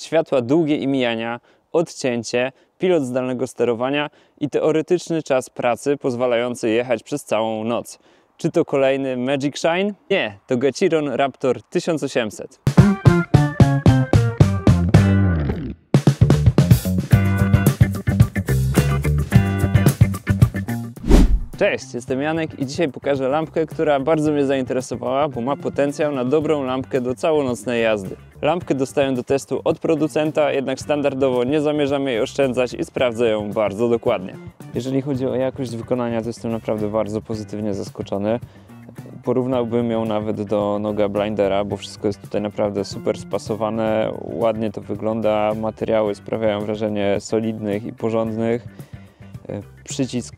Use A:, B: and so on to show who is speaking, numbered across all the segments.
A: światła długie i mijania, odcięcie, pilot zdalnego sterowania i teoretyczny czas pracy pozwalający jechać przez całą noc. Czy to kolejny Magic Shine? Nie, to Geciron Raptor 1800. Cześć, jestem Janek i dzisiaj pokażę lampkę, która bardzo mnie zainteresowała, bo ma potencjał na dobrą lampkę do całonocnej jazdy. Lampkę dostaję do testu od producenta, jednak standardowo nie zamierzam jej oszczędzać i sprawdzę ją bardzo dokładnie. Jeżeli chodzi o jakość wykonania, to jestem naprawdę bardzo pozytywnie zaskoczony. Porównałbym ją nawet do Noga Blindera, bo wszystko jest tutaj naprawdę super spasowane, ładnie to wygląda, materiały sprawiają wrażenie solidnych i porządnych. Przycisk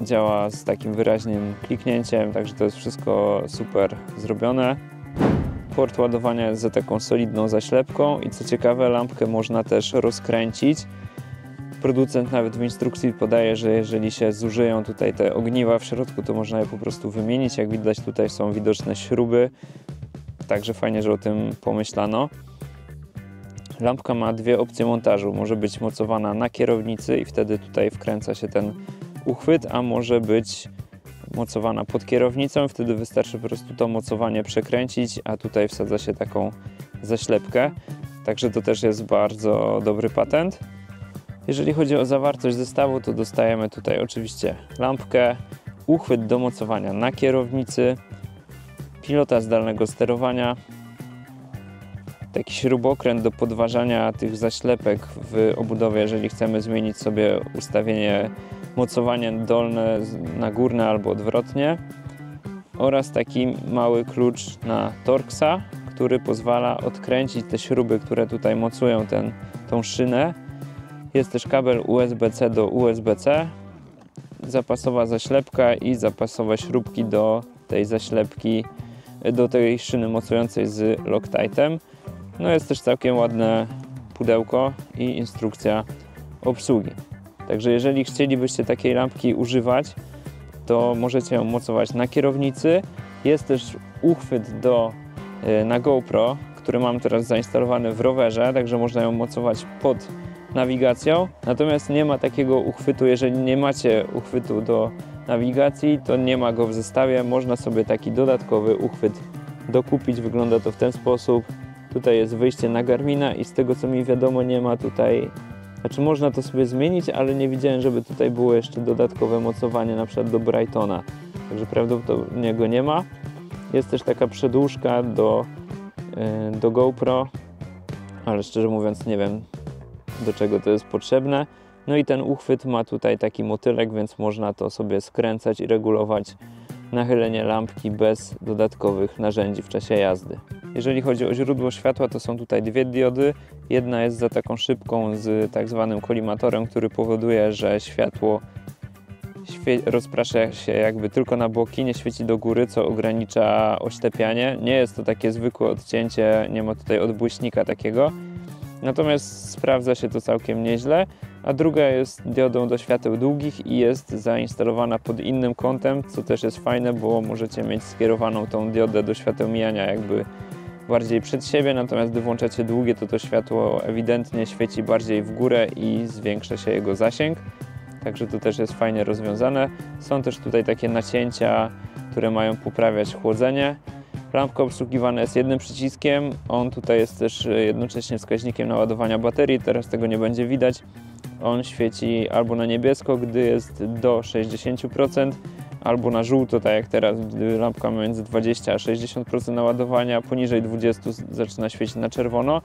A: działa z takim wyraźnym kliknięciem, także to jest wszystko super zrobione. Port ładowania jest za taką solidną zaślepką i co ciekawe, lampkę można też rozkręcić. Producent nawet w instrukcji podaje, że jeżeli się zużyją tutaj te ogniwa w środku, to można je po prostu wymienić. Jak widać, tutaj są widoczne śruby, także fajnie, że o tym pomyślano. Lampka ma dwie opcje montażu. Może być mocowana na kierownicy i wtedy tutaj wkręca się ten uchwyt, a może być mocowana pod kierownicą, wtedy wystarczy po prostu to mocowanie przekręcić, a tutaj wsadza się taką zaślepkę. Także to też jest bardzo dobry patent. Jeżeli chodzi o zawartość zestawu, to dostajemy tutaj oczywiście lampkę, uchwyt do mocowania na kierownicy, pilota zdalnego sterowania, taki śrubokręt do podważania tych zaślepek w obudowie, jeżeli chcemy zmienić sobie ustawienie mocowanie dolne na górne albo odwrotnie, oraz taki mały klucz na Torxa, który pozwala odkręcić te śruby, które tutaj mocują tą szynę. Jest też kabel USB-C do USB-C, zapasowa zaślepka i zapasowe śrubki do tej zaślepki, do tej szyny mocującej z Loctitem. No jest też całkiem ładne pudełko i instrukcja obsługi. Także jeżeli chcielibyście takiej lampki używać, to możecie ją mocować na kierownicy. Jest też uchwyt na GoPro, który mam teraz zainstalowany w rowerze, także można ją mocować pod nawigacją. Natomiast nie ma takiego uchwytu, jeżeli nie macie uchwytu do nawigacji, to nie ma go w zestawie. Można sobie taki dodatkowy uchwyt dokupić. Wygląda to w ten sposób. Tutaj jest wyjście na Garmina i z tego co mi wiadomo, nie ma tutaj... Znaczy można to sobie zmienić, ale nie widziałem, żeby tutaj było jeszcze dodatkowe mocowanie na przykład do Brightona. Także prawdopodobnie go nie ma. Jest też taka przedłużka do GoPro, ale szczerze mówiąc nie wiem, do czego to jest potrzebne. No i ten uchwyt ma tutaj taki motylek, więc można to sobie skręcać i regulować nachylenie lampki bez dodatkowych narzędzi w czasie jazdy. Jeżeli chodzi o źródło światła, to są tutaj dwie diody. Jedna jest za taką szybką z tak zwanym kolimatorem, który powoduje, że światło rozprasza się jakby tylko na boki, nie świeci do góry, co ogranicza oślepianie. Nie jest to takie zwykłe odcięcie, nie ma tutaj odbłyśnika takiego. Natomiast sprawdza się to całkiem nieźle. A druga jest diodą do świateł długich i jest zainstalowana pod innym kątem, co też jest fajne, bo możecie mieć skierowaną tą diodę do świateł mijania jakby bardziej przed siebie, natomiast gdy włączacie długie, to światło ewidentnie świeci bardziej w górę i zwiększa się jego zasięg. Także to też jest fajnie rozwiązane. Są też tutaj takie nacięcia, które mają poprawiać chłodzenie. Lampka obsługiwana jest jednym przyciskiem. On tutaj jest też jednocześnie wskaźnikiem naładowania baterii. Teraz tego nie będzie widać. On świeci albo na niebiesko, gdy jest do 60%, albo na żółto, tak jak teraz, gdy lampka ma między 20 a 60% naładowania, poniżej 20 zaczyna świecić na czerwono.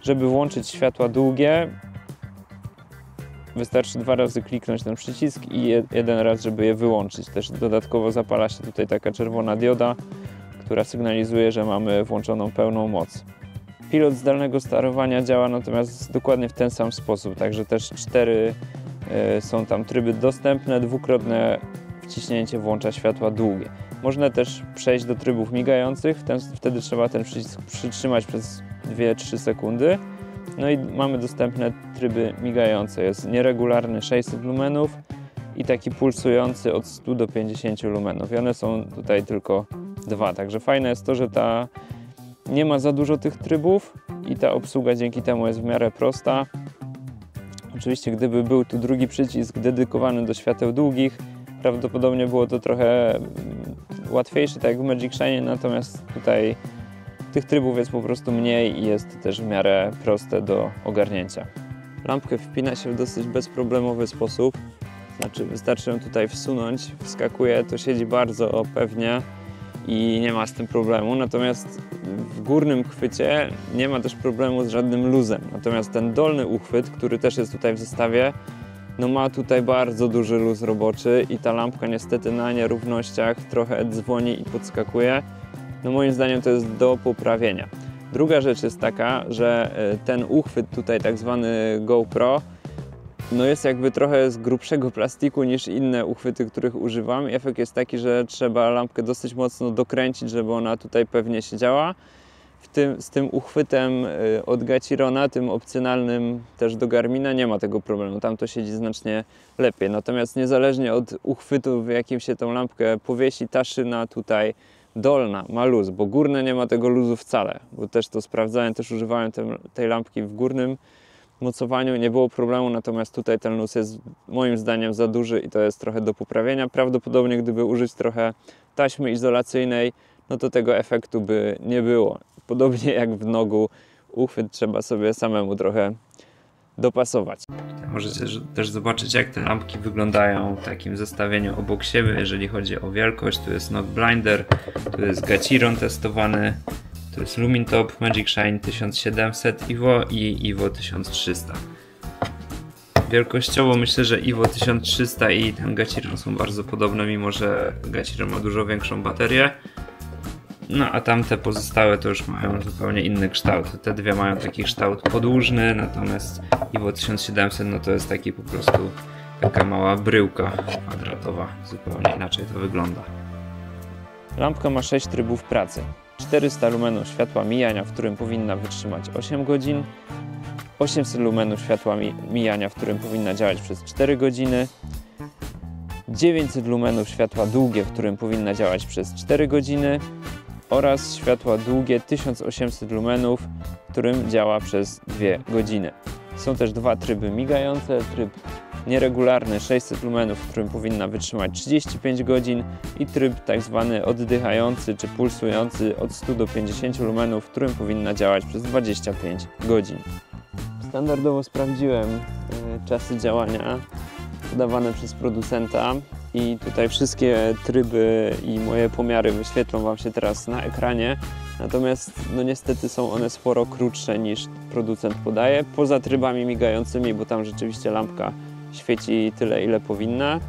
A: Żeby włączyć światła długie, wystarczy 2 razy kliknąć ten przycisk i jeden raz, żeby je wyłączyć. Też dodatkowo zapala się tutaj taka czerwona dioda, która sygnalizuje, że mamy włączoną pełną moc. Pilot zdalnego sterowania działa natomiast dokładnie w ten sam sposób, także też 4 są tam tryby dostępne, dwukrotne wciśnięcie włącza światła długie. Można też przejść do trybów migających, wtedy trzeba ten przycisk przytrzymać przez 2-3 sekundy. No i mamy dostępne tryby migające, jest nieregularny 600 lumenów i taki pulsujący od 100 do 50 lumenów i one są tutaj tylko 2, także fajne jest to, że ta Nie ma za dużo tych trybów i ta obsługa dzięki temu jest w miarę prosta. Oczywiście gdyby był tu drugi przycisk dedykowany do świateł długich, prawdopodobnie było to trochę łatwiejsze, tak jak w Magic Shine, natomiast tutaj tych trybów jest po prostu mniej i jest to też w miarę proste do ogarnięcia. Lampkę wpina się w dosyć bezproblemowy sposób, znaczy wystarczy ją tutaj wsunąć, wskakuje, to siedzi bardzo pewnie i nie ma z tym problemu, natomiast w górnym chwycie nie ma też problemu z żadnym luzem, natomiast ten dolny uchwyt, który też jest tutaj w zestawie, no ma tutaj bardzo duży luz roboczy i ta lampka niestety na nierównościach trochę dzwoni i podskakuje. No moim zdaniem to jest do poprawienia. Druga rzecz jest taka, że ten uchwyt tutaj tak zwany GoPro no jest jakby trochę z grubszego plastiku niż inne uchwyty, których używam. Efekt jest taki, że trzeba lampkę dosyć mocno dokręcić, żeby ona tutaj pewnie siedziała. Z tym uchwytem od Gachirona, tym opcjonalnym też do Garmina, nie ma tego problemu. Tam to siedzi znacznie lepiej. Natomiast niezależnie od uchwytu, w jakim się tą lampkę powiesi, ta szyna tutaj dolna ma luz, bo górne nie ma tego luzu wcale. Bo też to sprawdzałem, też używałem tej lampki w górnym mocowaniu, nie było problemu, natomiast tutaj ten luz jest moim zdaniem za duży i to jest trochę do poprawienia. Prawdopodobnie gdyby użyć trochę taśmy izolacyjnej, no to tego efektu by nie było. Podobnie jak w nogu, uchwyt trzeba sobie samemu trochę dopasować. Tutaj możecie też zobaczyć, jak te lampki wyglądają w takim zestawieniu obok siebie, jeżeli chodzi o wielkość. Tu jest Nock Blinder, tu jest Gachiron testowany, tu jest Lumintop Magic Shine 1700 Evo i Evo 1300. Wielkościowo myślę, że Evo 1300 i ten Gachiron są bardzo podobne, mimo że Gachiron ma dużo większą baterię. No a tamte pozostałe to już mają zupełnie inny kształt. Te dwie mają taki kształt podłużny, natomiast Evo 1700 no to jest taki po prostu taka mała bryłka kwadratowa. Zupełnie inaczej to wygląda. Lampka ma 6 trybów pracy. 400 lumenów światła mijania, w którym powinna wytrzymać 8 godzin. 800 lumenów światła mijania, w którym powinna działać przez 4 godziny. 900 lumenów światła długie, w którym powinna działać przez 4 godziny. Oraz światła długie 1800 lumenów, w którym działa przez 2 godziny. Są też dwa tryby migające, tryb nieregularny 600 lumenów, w którym powinna wytrzymać 35 godzin i tryb tak zwany oddychający czy pulsujący od 100 do 50 lumenów, w którym powinna działać przez 25 godzin. Standardowo sprawdziłem czasy działania podawane przez producenta i tutaj wszystkie tryby i moje pomiary wyświetlą Wam się teraz na ekranie, natomiast no niestety są one sporo krótsze niż producent podaje, poza trybami migającymi, bo tam rzeczywiście lampka świeci tyle, ile powinna.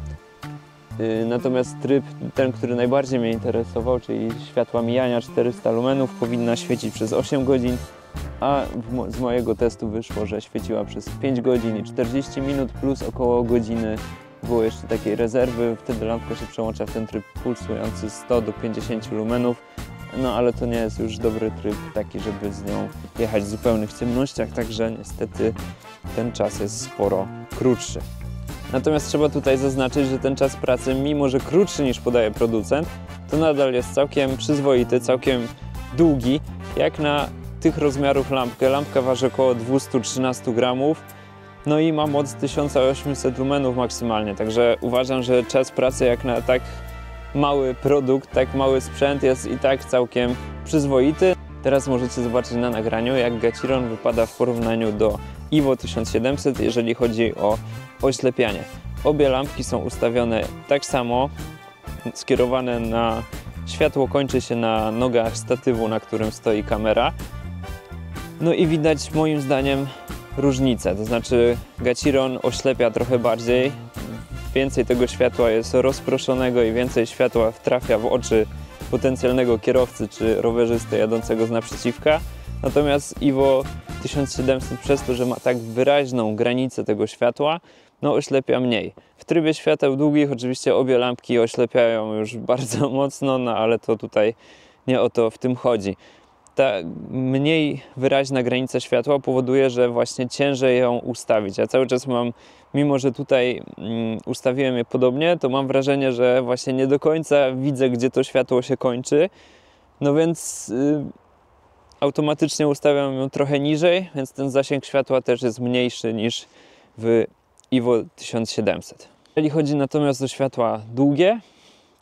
A: Natomiast tryb, ten, który najbardziej mnie interesował, czyli światła mijania 400 lumenów, powinna świecić przez 8 godzin, a z mojego testu wyszło, że świeciła przez 5 godzin i 40 minut plus około godziny było jeszcze takiej rezerwy. Wtedy lampka się przełącza w ten tryb pulsujący 100 do 50 lumenów, no ale to nie jest już dobry tryb taki, żeby z nią jechać w zupełnych ciemnościach, także niestety ten czas jest sporo krótszy. Natomiast trzeba tutaj zaznaczyć, że ten czas pracy, mimo że krótszy niż podaje producent, to nadal jest całkiem przyzwoity, całkiem długi, jak na tych rozmiarów lampkę. Lampka waży około 213 gramów, no i ma moc 1800 lumenów maksymalnie, także uważam, że czas pracy jak na tak mały produkt, tak mały sprzęt jest i tak całkiem przyzwoity. Teraz możecie zobaczyć na nagraniu, jak Gachiron wypada w porównaniu do Evo 1700, jeżeli chodzi o oślepianie. Obie lampki są ustawione tak samo, skierowane na światło kończy się na nogach statywu, na którym stoi kamera. No i widać moim zdaniem różnicę, to znaczy Gachiron oślepia trochę bardziej, więcej tego światła jest rozproszonego i więcej światła trafia w oczy potencjalnego kierowcy czy rowerzysty jadącego z naprzeciwka. Natomiast Evo 1700 przez to, że ma tak wyraźną granicę tego światła, no oślepia mniej. W trybie świateł długich oczywiście obie lampki oślepiają już bardzo mocno, no ale to tutaj nie o to w tym chodzi. Ta mniej wyraźna granica światła powoduje, że właśnie ciężej ją ustawić. Ja cały czas mam, mimo że tutaj ustawiłem je podobnie, to mam wrażenie, że właśnie nie do końca widzę, gdzie to światło się kończy. No więc automatycznie ustawiam ją trochę niżej, więc ten zasięg światła też jest mniejszy niż w Iwo 1700. Jeżeli chodzi natomiast o światła długie,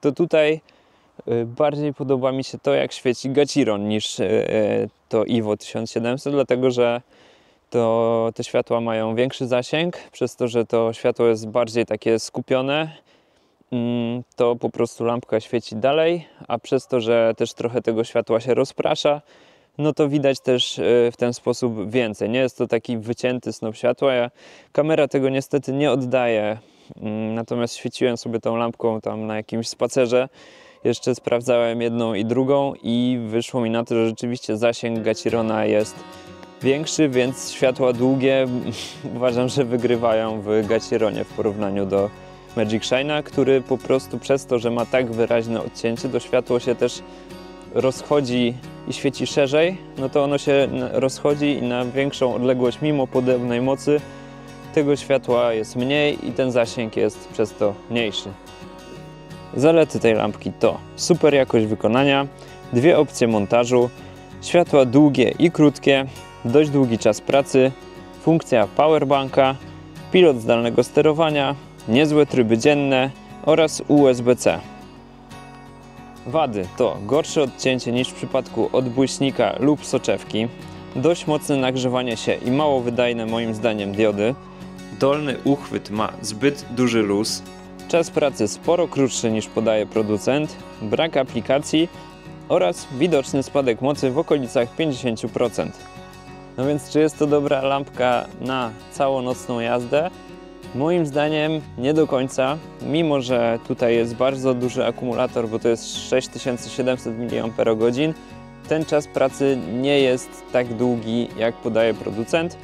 A: to tutaj bardziej podoba mi się to, jak świeci Gachiron, niż to Iwo 1700, dlatego że te światła mają większy zasięg, przez to, że to światło jest bardziej takie skupione, to po prostu lampka świeci dalej, a przez to, że też trochę tego światła się rozprasza, no to widać też w ten sposób więcej. Nie jest to taki wycięty snop światła. Kamera tego niestety nie oddaje, natomiast świeciłem sobie tą lampką tam na jakimś spacerze. Jeszcze sprawdzałem jedną i drugą i wyszło mi na to, że rzeczywiście zasięg Gachirona jest większy, więc światła długie uważam, że wygrywają w Gachironie w porównaniu do Magic Shine'a, który po prostu przez to, że ma tak wyraźne odcięcie, to światło się też rozchodzi i świeci szerzej, no to ono się rozchodzi i na większą odległość, mimo podobnej mocy, tego światła jest mniej i ten zasięg jest przez to mniejszy. Zalety tej lampki to super jakość wykonania, dwie opcje montażu, światła długie i krótkie, dość długi czas pracy, funkcja powerbanka, pilot zdalnego sterowania, niezłe tryby dzienne oraz USB-C. Wady to gorsze odcięcie niż w przypadku odbłyśnika lub soczewki, dość mocne nagrzewanie się i mało wydajne moim zdaniem diody, dolny uchwyt ma zbyt duży luz, czas pracy sporo krótszy niż podaje producent, brak aplikacji oraz widoczny spadek mocy w okolicach 50%. No więc czy jest to dobra lampka na całonocną jazdę? Moim zdaniem nie do końca, mimo że tutaj jest bardzo duży akumulator, bo to jest 6700 mAh, ten czas pracy nie jest tak długi, jak podaje producent.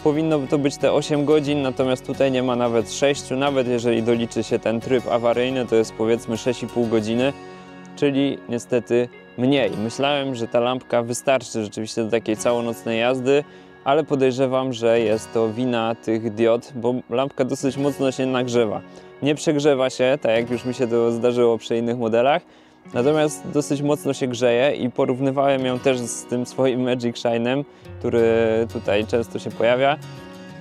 A: Powinno to być te 8 godzin, natomiast tutaj nie ma nawet 6, nawet jeżeli doliczy się ten tryb awaryjny, to jest powiedzmy 6,5 godziny, czyli niestety mniej. Myślałem, że ta lampka wystarczy rzeczywiście do takiej całonocnej jazdy, ale podejrzewam, że jest to wina tych diod, bo lampka dosyć mocno się nagrzewa. Nie przegrzewa się, tak jak już mi się to zdarzyło przy innych modelach, natomiast dosyć mocno się grzeje i porównywałem ją też z tym swoim Magic Shine'em, który tutaj często się pojawia.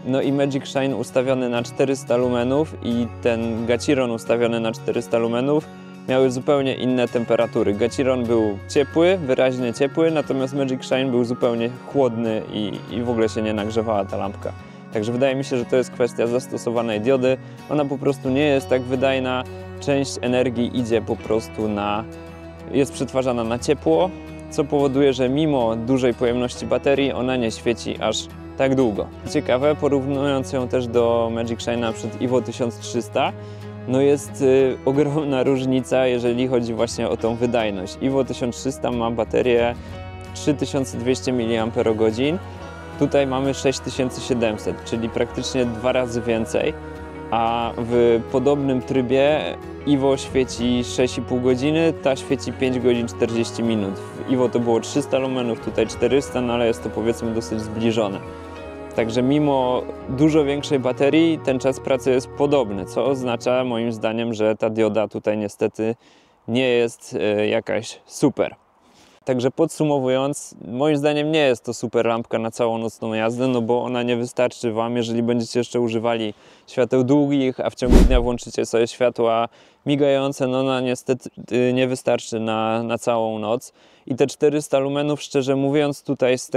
A: No i Magic Shine ustawiony na 400 lumenów i ten Gachiron ustawiony na 400 lumenów miały zupełnie inne temperatury. Gachiron był ciepły, wyraźnie ciepły, natomiast Magic Shine był zupełnie chłodny i w ogóle się nie nagrzewała ta lampka. Także wydaje mi się, że to jest kwestia zastosowanej diody. Ona po prostu nie jest tak wydajna. Część energii idzie po prostu jest przetwarzana na ciepło, co powoduje, że mimo dużej pojemności baterii ona nie świeci aż tak długo. Ciekawe, porównując ją też do Magic Shine'a przed Iwo 1300, no jest ogromna różnica, jeżeli chodzi właśnie o tą wydajność. Iwo 1300 ma baterię 3200 mAh, tutaj mamy 6700, czyli praktycznie 2 razy więcej, a w podobnym trybie Iwo świeci 6,5 godziny, ta świeci 5 godzin 40 minut. W Iwo to było 300 lumenów, tutaj 400, no ale jest to powiedzmy dosyć zbliżone. Także mimo dużo większej baterii ten czas pracy jest podobny, co oznacza moim zdaniem, że ta dioda tutaj niestety nie jest jakaś super. Także podsumowując, moim zdaniem nie jest to super lampka na całą nocną jazdę, no bo ona nie wystarczy Wam, jeżeli będziecie jeszcze używali świateł długich, a w ciągu dnia włączycie sobie światła migające, no ona niestety nie wystarczy na całą noc. I te 400 lumenów, szczerze mówiąc, tutaj z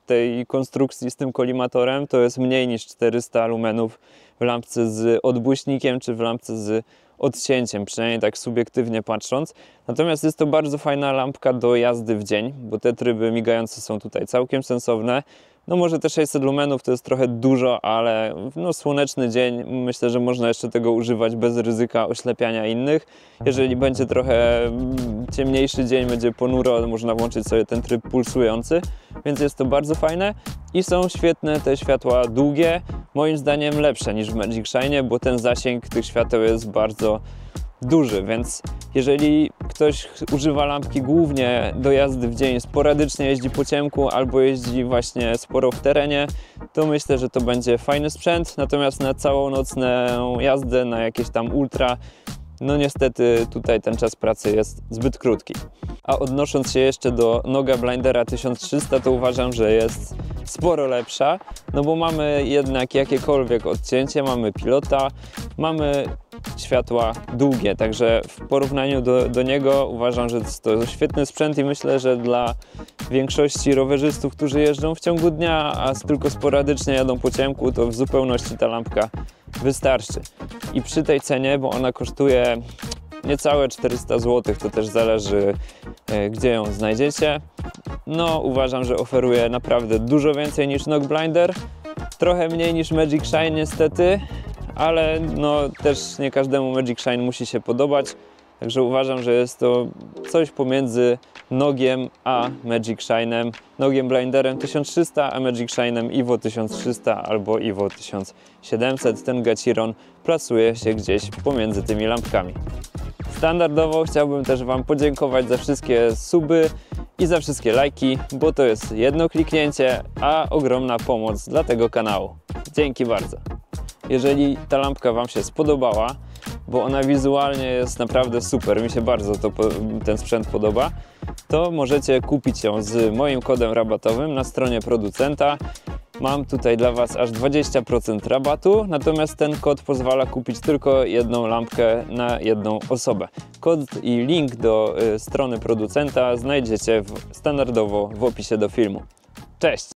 A: tej konstrukcji z tym kolimatorem to jest mniej niż 400 lumenów w lampce z odbłyśnikiem czy w lampce z odcięciem, przynajmniej tak subiektywnie patrząc. Natomiast jest to bardzo fajna lampka do jazdy w dzień, bo te tryby migające są tutaj całkiem sensowne. No może te 600 lumenów to jest trochę dużo, ale no słoneczny dzień, myślę, że można jeszcze tego używać bez ryzyka oślepiania innych. Jeżeli będzie trochę ciemniejszy dzień, będzie ponuro, można włączyć sobie ten tryb pulsujący, więc jest to bardzo fajne. I są świetne te światła długie, moim zdaniem lepsze niż w Magic Shine'ie, bo ten zasięg tych świateł jest bardzo duży, więc jeżeli ktoś używa lampki głównie do jazdy w dzień, sporadycznie jeździ po ciemku albo jeździ właśnie sporo w terenie, to myślę, że to będzie fajny sprzęt, natomiast na całą nocną jazdę, na jakieś tam ultra, no niestety tutaj ten czas pracy jest zbyt krótki. A odnosząc się jeszcze do Noga Blindera 1300, to uważam, że jest sporo lepsza, no bo mamy jednak jakiekolwiek odcięcie, mamy pilota, mamy światła długie, także w porównaniu do niego uważam, że to świetny sprzęt i myślę, że dla większości rowerzystów, którzy jeżdżą w ciągu dnia, a tylko sporadycznie jadą po ciemku, to w zupełności ta lampka wystarczy. I przy tej cenie, bo ona kosztuje niecałe 400 zł, to też zależy gdzie ją znajdziecie, no uważam, że oferuje naprawdę dużo więcej niż Nog Blinder, trochę mniej niż Magic Shine niestety, ale no też nie każdemu Magic Shine musi się podobać, także uważam, że jest to coś pomiędzy Nogiem a Magic Shine'em, Nogiem Blinderem 1300, a Magic Shine'em Evo 1300 albo Evo 1700. Ten Gachiron plasuje się gdzieś pomiędzy tymi lampkami. Standardowo chciałbym też Wam podziękować za wszystkie suby i za wszystkie lajki, bo to jest jedno kliknięcie, a ogromna pomoc dla tego kanału. Dzięki bardzo. Jeżeli ta lampka Wam się spodobała, bo ona wizualnie jest naprawdę super, mi się bardzo ten sprzęt podoba, to możecie kupić ją z moim kodem rabatowym na stronie producenta. Mam tutaj dla Was aż 20% rabatu, natomiast ten kod pozwala kupić tylko jedną lampkę na jedną osobę. Kod i link do strony producenta znajdziecie standardowo w opisie do filmu. Cześć!